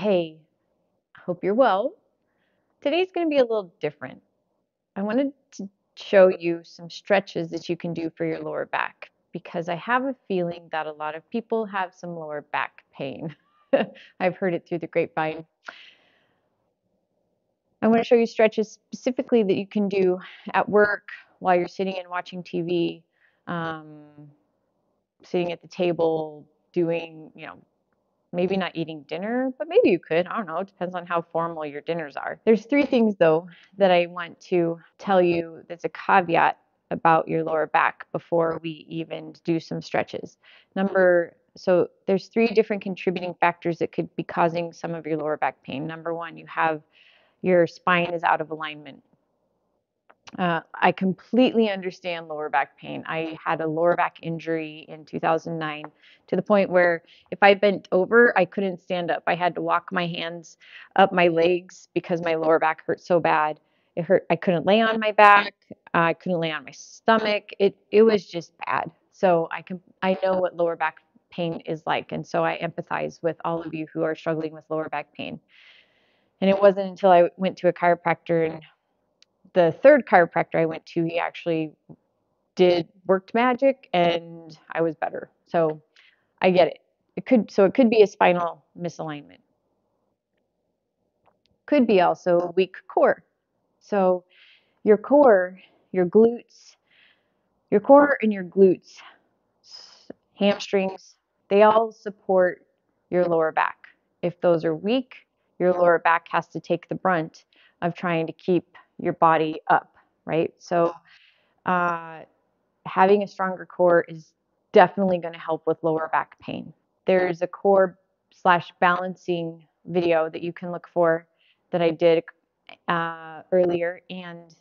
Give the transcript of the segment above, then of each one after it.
Hey, hope you're well. Today's going to be a little different. I wanted to show you some stretches that you can do for your lower back because I have a feeling that a lot of people have some lower back pain. I've heard it through the grapevine. I want to show you stretches specifically that you can do at work while you're sitting and watching TV, um, sitting at the table, doing, maybe not eating dinner, but maybe you could. I don't know. It depends on how formal your dinners are. There's three things, though, that I want to tell you that's a caveat about your lower back before we even do some stretches. So there's three different contributing factors that could be causing some of your lower back pain. Number one, you have your spine is out of alignment. I completely understand lower back pain. I had a lower back injury in 2009 to the point where if I bent over, I couldn't stand up. I had to walk my hands up my legs because my lower back hurt so bad. It hurt. I couldn't lay on my back. I couldn't lay on my stomach. It was just bad. So I know what lower back pain is like, and so I empathize with all of you who are struggling with lower back pain. And it wasn't until I went to a chiropractor, and the third chiropractor I went to, he actually worked magic and I was better. So I get it. It could be a spinal misalignment. Could be also a weak core. So your core, your glutes, your core and your glutes, hamstrings, they all support your lower back. If those are weak, your lower back has to take the brunt of trying to keep your body up, right? So uh, having a stronger core is definitely going to help with lower back pain. There's a core slash balancing video that you can look for that I did earlier, and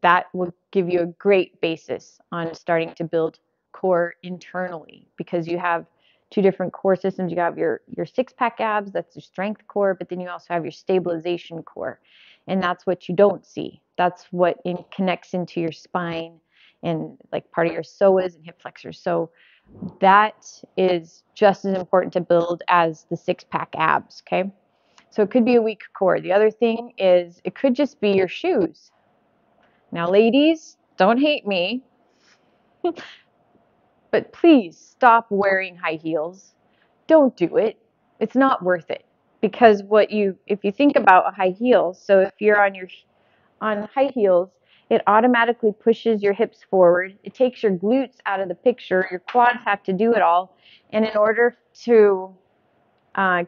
that will give you a great basis on starting to build core internally because you have two different core systems. You have your six pack abs, that's your strength core, but then you also have your stabilization core, and that's what you don't see. That's what connects into your spine and like part of your psoas and hip flexors. So that is just as important to build as the six pack abs. Okay, so it could be a weak core. The other thing is it could just be your shoes. Now, ladies, don't hate me, but please stop wearing high heels. Don't do it. It's not worth it because if you think about a high heel, so if you're on high heels, it automatically pushes your hips forward. It takes your glutes out of the picture. Your quads have to do it all, and in order to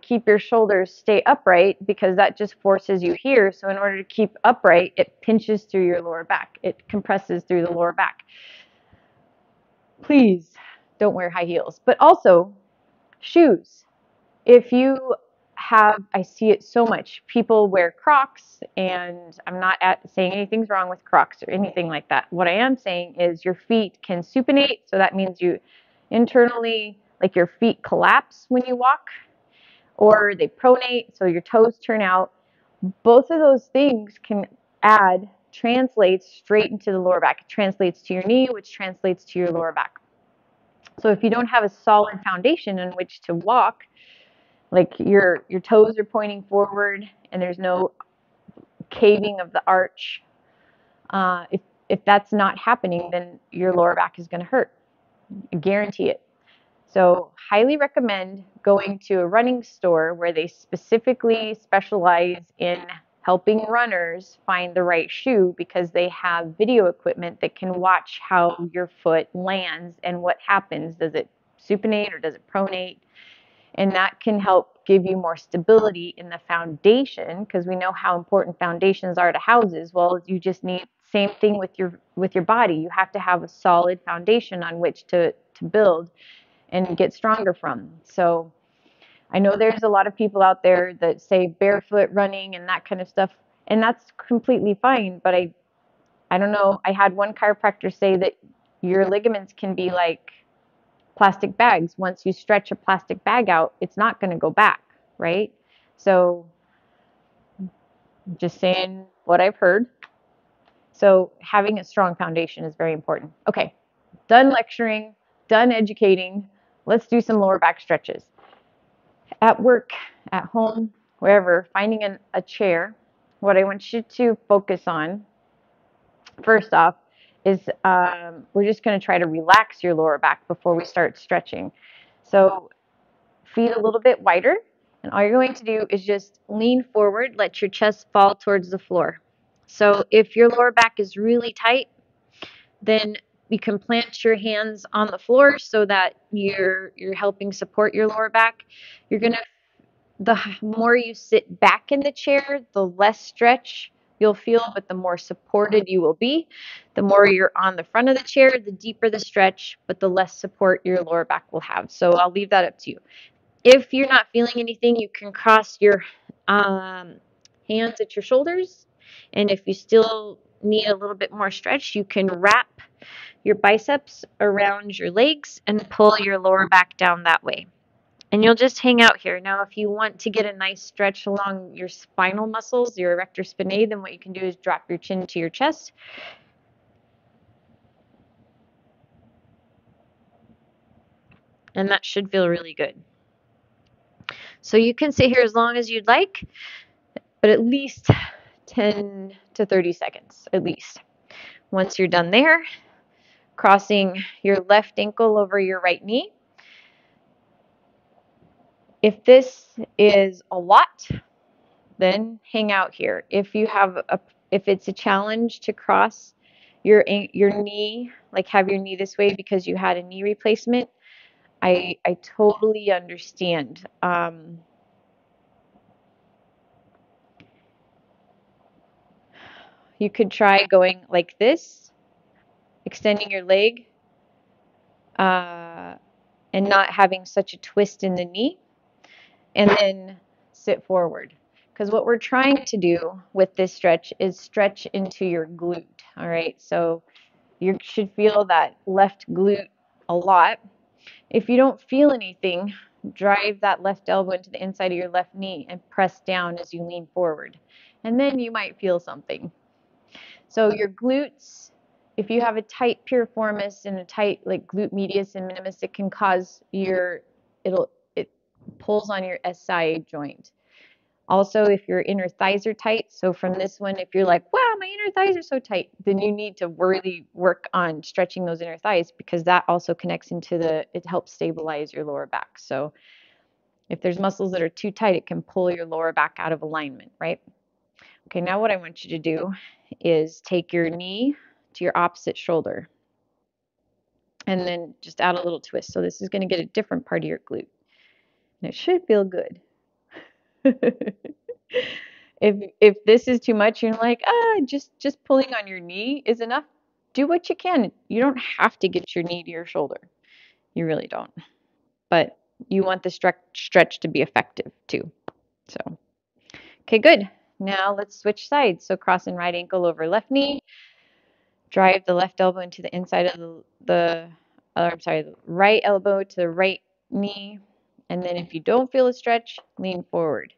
keep your shoulders stay upright because that just forces you here. So in order to keep upright, it pinches through your lower back. It compresses through the lower back. Please don't wear high heels. But also shoes. If you I see it so much. People wear Crocs, and I'm not saying anything's wrong with Crocs or anything like that. What I am saying is your feet can supinate. So that means you internally, like your feet collapse when you walk, or they pronate, so your toes turn out. Both of those things can translates straight into the lower back. It translates to your knee, which translates to your lower back. So if you don't have a solid foundation in which to walk, like your toes are pointing forward and there's no caving of the arch, if that's not happening, then your lower back is going to hurt. I guarantee it. So highly recommend going to a running store where they specifically specialize in helping runners find the right shoe because they have video equipment that can watch how your foot lands and what happens. Does it supinate or does it pronate? And that can help give you more stability in the foundation because we know how important foundations are to houses. Well, you just need same thing with your body. You have to have a solid foundation on which to build and get stronger from. So I know there's a lot of people out there that say barefoot running and that kind of stuff, and that's completely fine. But I don't know. I had one chiropractor say that your ligaments can be like plastic bags. Once you stretch a plastic bag out, it's not going to go back, right? So just saying what I've heard. So having a strong foundation is very important. Okay, done lecturing, done educating. Let's do some lower back stretches. At work, at home, wherever, finding a chair, what I want you to focus on first off is we're just going to try to relax your lower back before we start stretching. So feet a little bit wider, and all you're going to do is just lean forward, let your chest fall towards the floor. So if your lower back is really tight, then you can plant your hands on the floor so that you're helping support your lower back. You're going to the more you sit back in the chair, the less stretch you'll feel, but the more supported you will be. The more you're on the front of the chair, the deeper the stretch, but the less support your lower back will have. So I'll leave that up to you. If you're not feeling anything, you can cross your hands at your shoulders. And if you still need a little bit more stretch, you can wrap your biceps around your legs and pull your lower back down that way. And you'll just hang out here. Now, if you want to get a nice stretch along your spinal muscles, your erector spinae, then what you can do is drop your chin to your chest. And that should feel really good. So you can sit here as long as you'd like, but at least 10 to 30 seconds, at least. Once you're done there, crossing your left ankle over your right knee. If this is a lot, then hang out here. If it's a challenge to cross your knee, like have your knee this way because you had a knee replacement, I totally understand. You could try going like this, extending your leg, and not having such a twist in the knee, and then sit forward. Because what we're trying to do with this stretch is stretch into your glute. All right, so you should feel that left glute a lot. If you don't feel anything, drive that left elbow into the inside of your left knee and press down as you lean forward. And then you might feel something. So your glutes, if you have a tight piriformis and a tight like glute medius and minimus, it can cause it pulls on your SI joint. Also, if your inner thighs are tight, so from this one, if you're like, wow, my inner thighs are so tight, then you need to really work on stretching those inner thighs because that also connects into it helps stabilize your lower back. So if there's muscles that are too tight, it can pull your lower back out of alignment, right? Okay, now what I want you to do is take your knee to your opposite shoulder and then just add a little twist. So this is going to get a different part of your glute. And it should feel good. If this is too much, you're like, just pulling on your knee is enough. Do what you can. You don't have to get your knee to your shoulder. You really don't. But you want the stretch to be effective too. So, okay, good. Now let's switch sides. So crossing right ankle over left knee. Drive the left elbow into the inside of the right elbow to the right knee. And then if you don't feel a stretch, lean forward.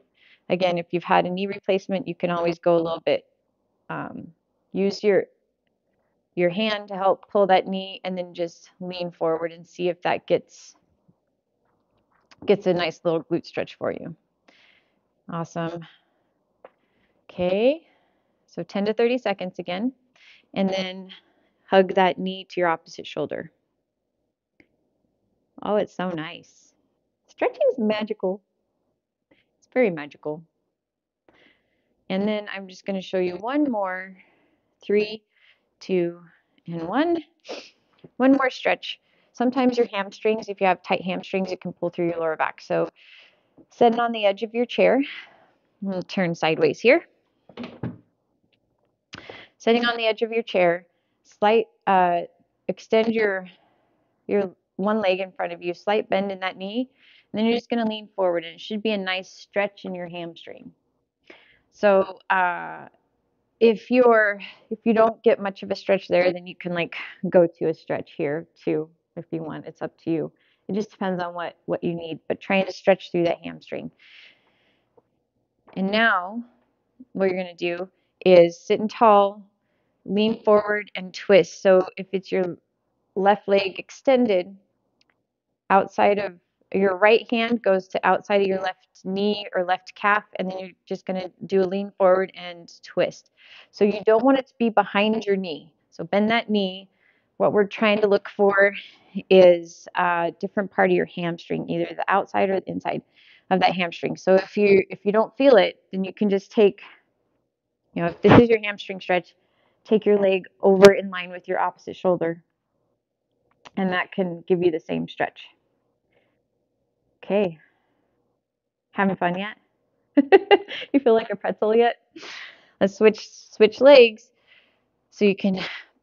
Again, if you've had a knee replacement, you can always go a little bit. Use your hand to help pull that knee and then just lean forward and see if that gets a nice little glute stretch for you. Awesome. Okay, so 10 to 30 seconds again. And then hug that knee to your opposite shoulder. Oh, it's so nice. Stretching is magical. It's very magical. And then I'm just going to show you one more. 3, 2, and 1. One more stretch. Sometimes your hamstrings, if you have tight hamstrings, it can pull through your lower back. So sitting on the edge of your chair. I'm going to turn sideways here. Sitting on the edge of your chair, extend your one leg in front of you, slight bend in that knee, and then you're just going to lean forward, and it should be a nice stretch in your hamstring. So if you don't get much of a stretch there, then you can like go to a stretch here too if you want. It's up to you. It just depends on what you need, but trying to stretch through that hamstring. And now what you're going to do is sitting tall, lean forward, and twist. So if it's your left leg extended, your right hand goes to outside of your left knee or left calf, and then you're just going to do a lean forward and twist. So you don't want it to be behind your knee. So bend that knee. What we're trying to look for is a different part of your hamstring, either the outside or the inside of that hamstring. So if you don't feel it, then you can just take, if this is your hamstring stretch, take your leg over in line with your opposite shoulder, and that can give you the same stretch. Okay, having fun yet? You feel like a pretzel yet? Let's switch legs. So you can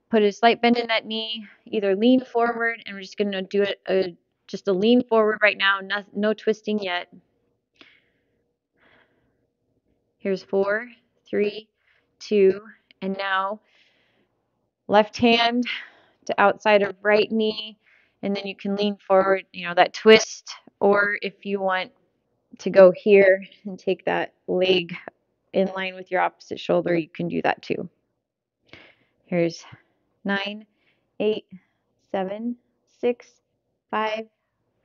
put a slight bend in that knee, either lean forward, and we're just going to do just a lean forward right now, no twisting yet. Here's 4, 3, 2, and now left hand to outside of right knee, and then you can lean forward, that twist, or if you want to go here and take that leg in line with your opposite shoulder, you can do that too. Here's 9, 8, 7, 6, 5,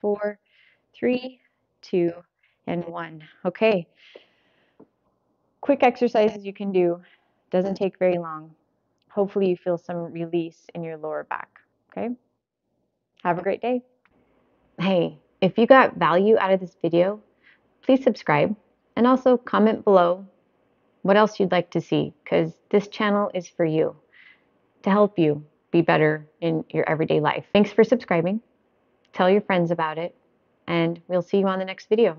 4, 3, 2, and 1. Okay. Quick exercises you can do. Doesn't take very long. Hopefully you feel some release in your lower back. Okay? Have a great day. Hey, if you got value out of this video, please subscribe and also comment below what else you'd like to see, because this channel is for you, to help you be better in your everyday life. Thanks for subscribing. Tell your friends about it, and we'll see you on the next video.